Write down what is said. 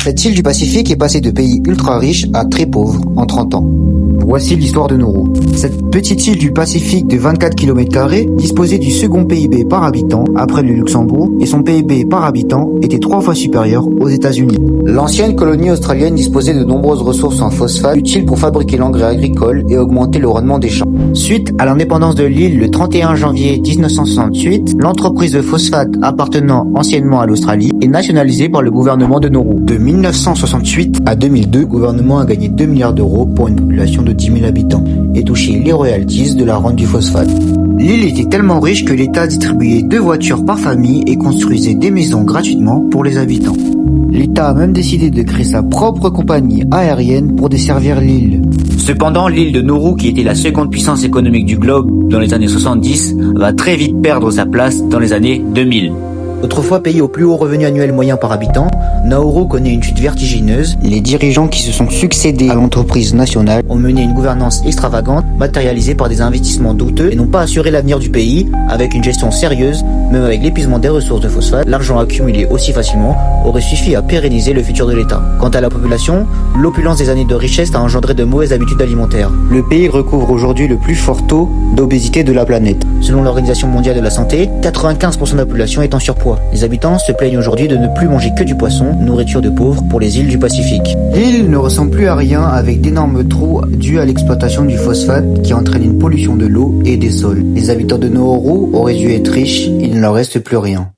Cette île du Pacifique est passée de pays ultra riche à très pauvre en 30 ans. Voici l'histoire de Nauru. Cette petite île du Pacifique de 24 km² disposait du second PIB par habitant après le Luxembourg et son PIB par habitant était 3 fois supérieur aux États-Unis. L'ancienne colonie australienne disposait de nombreuses ressources en phosphate utiles pour fabriquer l'engrais agricole et augmenter le rendement des champs. Suite à l'indépendance de l'île le 31 janvier 1968, l'entreprise de phosphate appartenant anciennement à l'Australie est nationalisée par le gouvernement de Nauru. De 1968 à 2002, le gouvernement a gagné 2 milliards d'euros pour une population de 10 000 habitants et touché les royalties de la rente du phosphate. L'île était tellement riche que l'État distribuait 2 voitures par famille et construisait des maisons gratuitement pour les habitants. L'État a même décidé de créer sa propre compagnie aérienne pour desservir l'île. Cependant, l'île de Nauru, qui était la seconde puissance économique du globe dans les années 70, va très vite perdre sa place dans les années 2000. Autrefois payé au plus haut revenu annuel moyen par habitant, Nauru connaît une chute vertigineuse. Les dirigeants qui se sont succédés à l'entreprise nationale ont mené une gouvernance extravagante, matérialisée par des investissements douteux et n'ont pas assuré l'avenir du pays avec une gestion sérieuse. Même avec l'épuisement des ressources de phosphate, l'argent accumulé aussi facilement aurait suffi à pérenniser le futur de l'État. Quant à la population, l'opulence des années de richesse a engendré de mauvaises habitudes alimentaires. Le pays recouvre aujourd'hui le plus fort taux d'obésité de la planète. Selon l'Organisation mondiale de la santé, 95% de la population est en surpoids. Les habitants se plaignent aujourd'hui de ne plus manger que du poisson, nourriture de pauvres pour les îles du Pacifique. L'île ne ressemble plus à rien avec d'énormes trous dus à l'exploitation du phosphate qui entraîne une pollution de l'eau et des sols. Les habitants de Nauru auraient dû être riches, il ne leur reste plus rien.